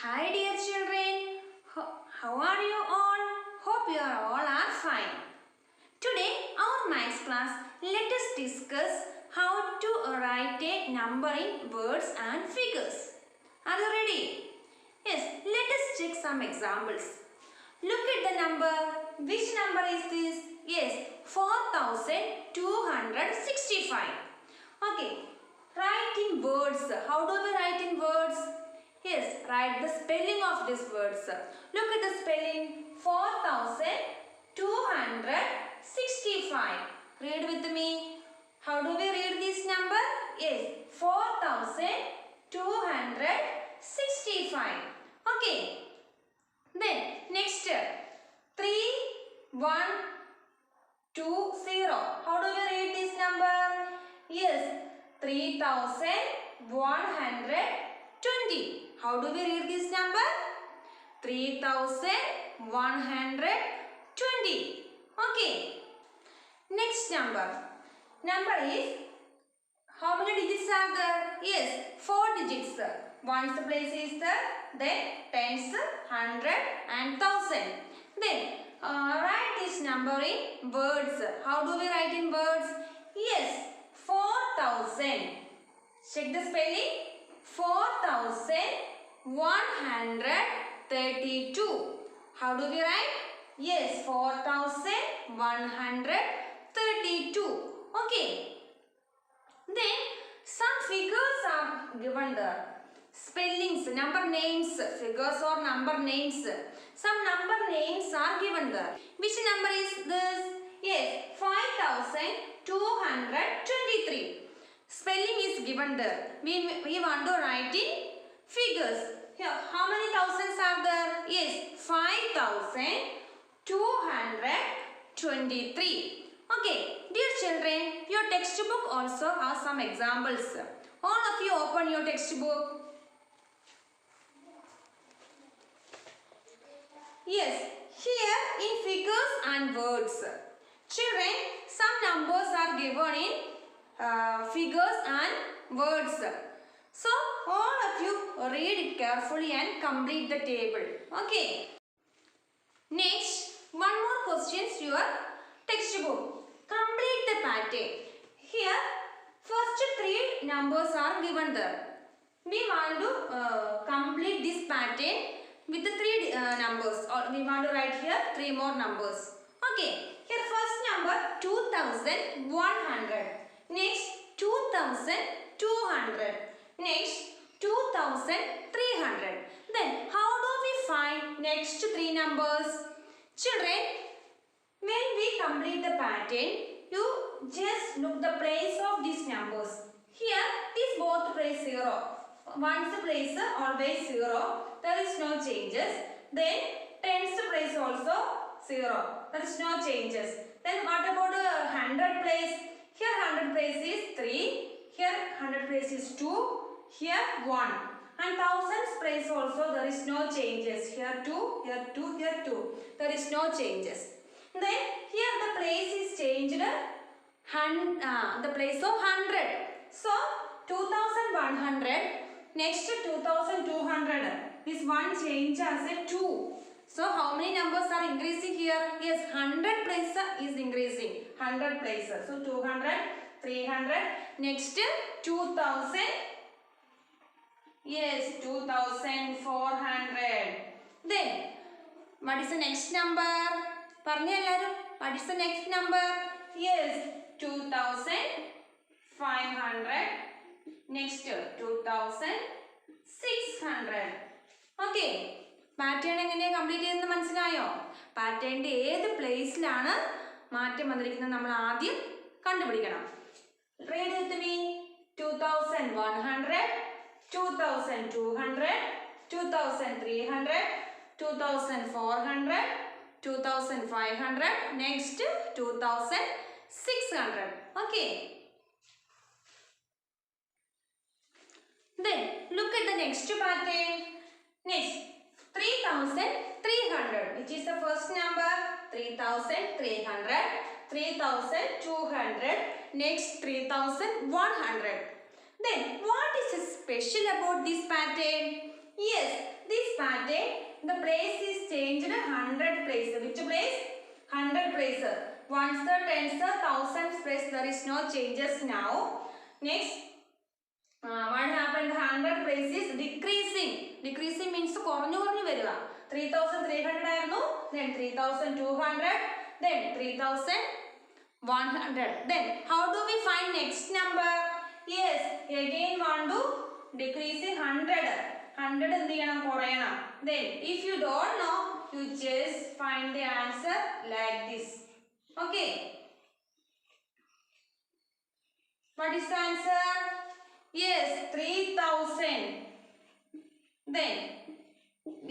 Hi dear children, how are you all? Hope you are all fine. Today our maths class, let us discuss how to write a number in words and figures. Are you ready? Yes, let us check some examples. Look at the number. Which number is this? Yes, 4265. Okay, write in words. How do we write in words? Yes, write the spelling of these words. Look at the spelling. 4265. Read with me. How do we read this number? Yes, 4265. Okay. Then next 3120. How do we read this number? Yes, 3120. How do we read this number? 3120. Okay. Next number. Number is, how many digits are there? Yes, 4 digits. Ones place is there, then tens, hundred and thousand. Then write this number in words. How do we write in words? Yes, 4000. Check the spelling. 4132. How do we write? Yes, 4132. Okay. Then some figures are given there. Spellings, number names, figures or number names. Some number names are given there. Which number is this? Yes, 5223. Spelling is given there. We want to write in figures. Here, how many thousands are there? Yes, 5223. Okay, dear children, your textbook also has some examples. All of you open your textbook. Yes, here in figures and words. Children, some numbers are given in figures and words. So, all of you read it carefully and complete the table. Okay. Next, one more question to your textbook. Complete the pattern. Here, first 3 numbers are given there. We want to complete this pattern with the 3 numbers. Or we want to write here 3 more numbers. Okay. Here first number 2100. Next 2200. Next 2300. Then how do we find next 3 numbers? Children, when we complete the pattern, you just look the place of these numbers. Here, these both place 0. Ones place always 0. There is no changes. Then tens place also 0. There is no changes. Then what about 100 place? Here 100 place is 3. Here 100 place is 2. Here 1. And thousands place also there is no changes. Here 2, here 2, here 2. There is no changes. Then here the place is changed. The place of 100. So 2100. Next 2200. This one change as a 2. So how many numbers are increasing here? Yes, 100 place is increasing. 100 places. So 200, 300. Next 2000. Yes, 2400. Then what is the next number? What is the next number? Yes, 2500. Next 2600. Okay. Pattern എങ്ങനെയാണ് complete ചെയ്യുന്നത് മനസ്സിലായോ? പാറ്റേണിന്റെ ഏത് പ്ലേസിലാണ് മാറ്റം വന്നിരിക്കുന്നത് നമ്മൾ ആദ്യം കണ്ടുപിടിക്കണം. Read with me. 2100, 2200, 2300, 2400, 2500. Next 2600. Okay. Then look at the next pattern. Next 3300, which is the first number. 3300, 3200. Next 3100. Then what is special about this pattern? Yes, this pattern, the place is changed 100 places. Which place? 100 places. Ones, tens, thousands place, there is no changes now. Next, what happened? 100 places decreasing. Decreasing means കുറഞ്ഞു വരിക. 3,300 ആയിരുന്നു. Then 3,200. Then 3,100. Then how do we find next number? Yes, again want to decreasing 100. 100 എന്ത് ചെയ്യണം? കുറയണം. Then if you don't know, you just find the answer like this. Okay. What is the answer? Yes, 3,000. Then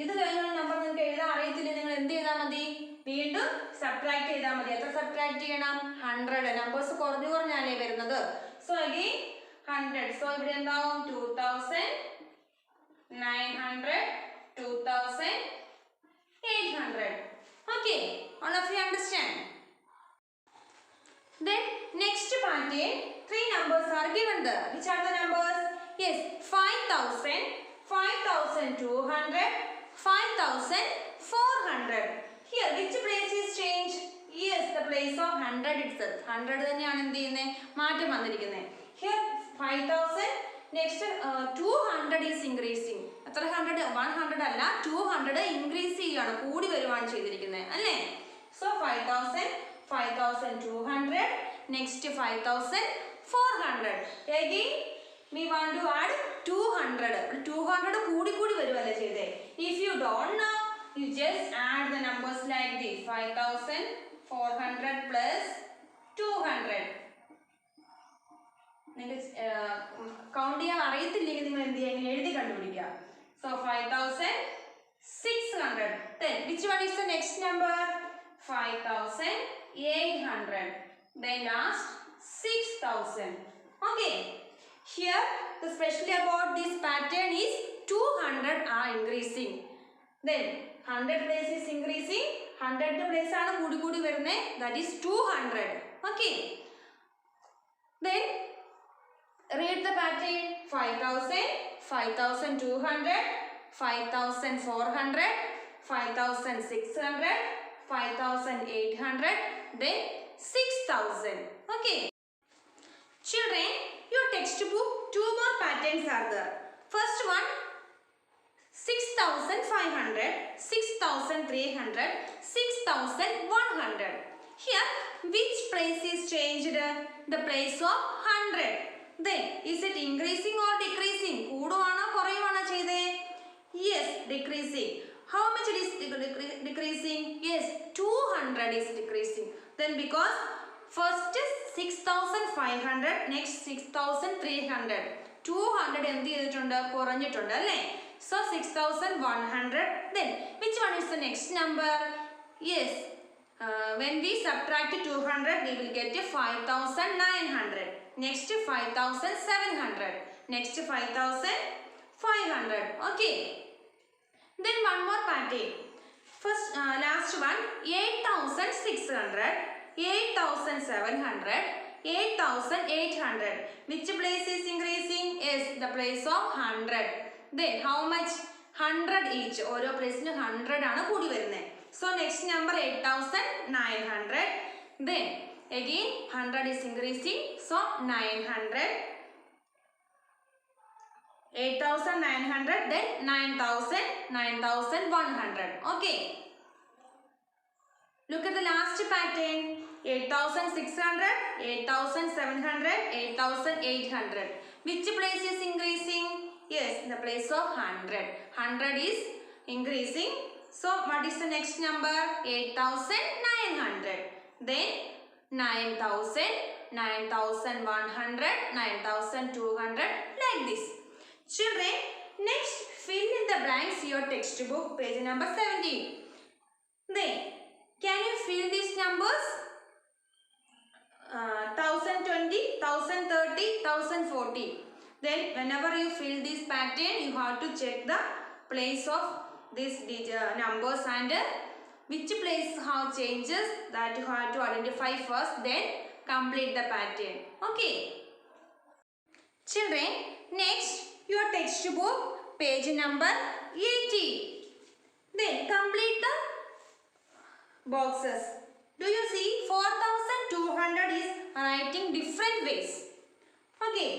ഇത് കഴിഞ്ഞ number നിങ്ങൾക്ക് എഴുതാൻ അറിയത്തില്ല, നിങ്ങൾ എന്ത് ചെയ്താൽ മതി? വീണ്ടും സബ്ട്രാക്ട് ചെയ്താൽ മതി. എത്ര സബ്ട്രാക്ട് ചെയ്യണം? 100. നമ്പേഴ്സ് കുറഞ്ഞു കുറഞ്ഞാലേ വരുന്നത്. So again 100. സോ ഇവിടെ എന്താവും? 2,900, 2,800. Okay, all of you understand? Then next pattern, 3 numbers are given there. Which are the numbers? Yes, 5,000, 5,200, 5,400. Here, which place is changed? Yes, the place of 100 itself. 100 തന്നെയാണ് എന്ത് ചെയ്യുന്നത്? മാറ്റം വന്നിരിക്കുന്നത്. Here 5,000. Next 200 is increasing. എത്ര 100? 100 അല്ല, 200 increase ചെയ്യാണ്, കൂടി വരുവാണ് ചെയ്തിരിക്കുന്നത് അല്ലേ? So 5,000, 5,200. Next 5,400. Again we want to add 200. 200 കൂടി കൂടി വരുവല്ലേ ചെയ്തേ. If you don't know, you just add the numbers like this. 5,400 plus 200. നിങ്ങൾ കൗണ്ട് ചെയ്യാൻ അറിയത്തില്ലെങ്കിൽ നിങ്ങൾ എന്ത് ചെയ്യുക? എഴുതി കണ്ടുപിടിക്കുക. So 5,600. Then which one is the next number? 5,800. Then last 6,000. Okay. Here the specialty about this pattern is 200 are increasing. Then 100 place is increasing. 100 place ആണ് കൂടി കൂടി വരുന്നത്. That is 200. Okay. Then read the pattern. 5,000, 5,200, 5,400, 5,600, 5,800, then 6,000. Okay. Children, your textbook, 2 more patterns are there. First one, 6,500, 6,300, 6,100. Here, which place is changed? The place of 100. Then, is it increasing or decreasing? കൂടുവാണോ കുറയുവാണോ ചെയ്തേ? Yes, decreasing. How much it is decreasing? Yes, 200 is decreasing. Then because first is 6,500, next 6,300. 200 എന്ത് ചെയ്തിട്ടുണ്ട്? കുറഞ്ഞിട്ടുണ്ട് അല്ലേ? So 6,100. Then which one is the next number? Yes, when we subtract 200, we will get 5,900. Next 5,700. Next 5,500. Okay. Then one more pattern. First, last one, 8,600, 8,700, 8,800. Which place is increasing? Is the place of 100. Then how much? 100 each. ഓരോ പ്ലേസിന് 100 ആണ് കൂടി വരുന്നത്. So next number 8,900. Then again 100 is increasing. So 900. 8,900. Then 9,000. 9,100. Okay. Look at the last pattern. 8,600, 8,700, 8,800. Which place is increasing? Yes, the place of 100. 100 is increasing. So what is the next number? 8,900. Then 9,000, 9,100, 9,200, like this. Children, next fill in the blanks your textbook, page number 17. Then can you fill these numbers? 1,020, 1,030, 1,040. Then whenever you fill this pattern, you have to check the place of these numbers and which place have changes, that you have to identify first, then complete the pattern. Okay. Children, next your textbook, page number 80. Then complete the boxes. Do you see 4200 is writing different ways? Okay,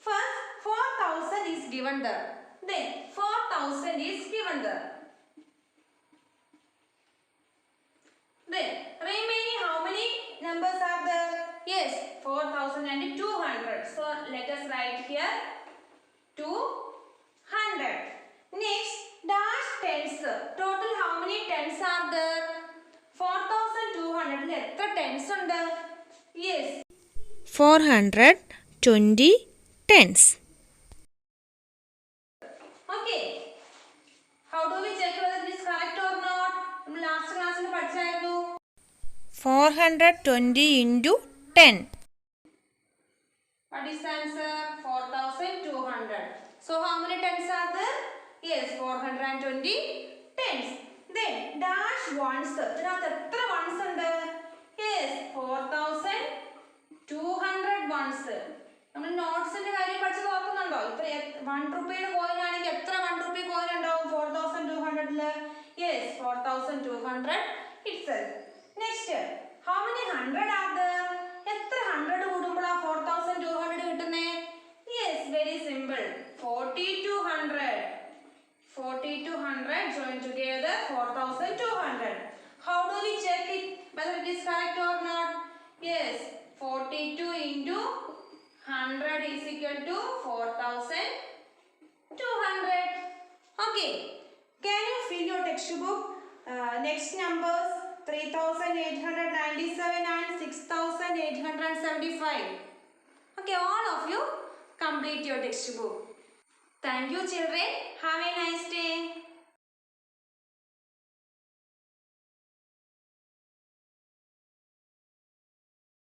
first 4000 is given there. Then 4000 is given there. Then remaining how many numbers are there? Yes, 4200. So let us write here 200. Next, dash tens. Total how many tens are there? 4200 എത്ര tens ഉണ്ട്? Yes. 420 tens. Okay. How do we check whether it is correct or not? നമ്മൾ last class ൽ പഠിച്ചായിരുന്നു. 420 into 10. What is the answer? 4200. So how many tens are there? Yes, 420 tens. Then dash ones. ഇതിനകത്ത് എത്ര ones ഉണ്ട്? Yes, 4200 ones. നമ്മൾ നോട്ട്സിന്റെ കാര്യം പഠിച്ചത് ഓർക്കുന്നുണ്ടോ? ഇപ്പൊ 1 രൂപയുടെ കോയിൻ ആണെങ്കിൽ എത്ര 1 രൂപ കോയിൻ ഉണ്ടാവും 4200 Yes, 4200 itself. Next, how many 100 are there? എത്ര 100 കൂടുമ്പോഴാ 4200 കിട്ടുന്നേ? Yes, very simple. 4200. 4200 join together 4200. How do we check it whether it is correct or not? Yes, 42 into 100 is equal to 4200. Okay, can you fill your textbook? Next numbers 3897 and 6875. Okay, all of you complete your textbook. Thank you children. Have a nice day.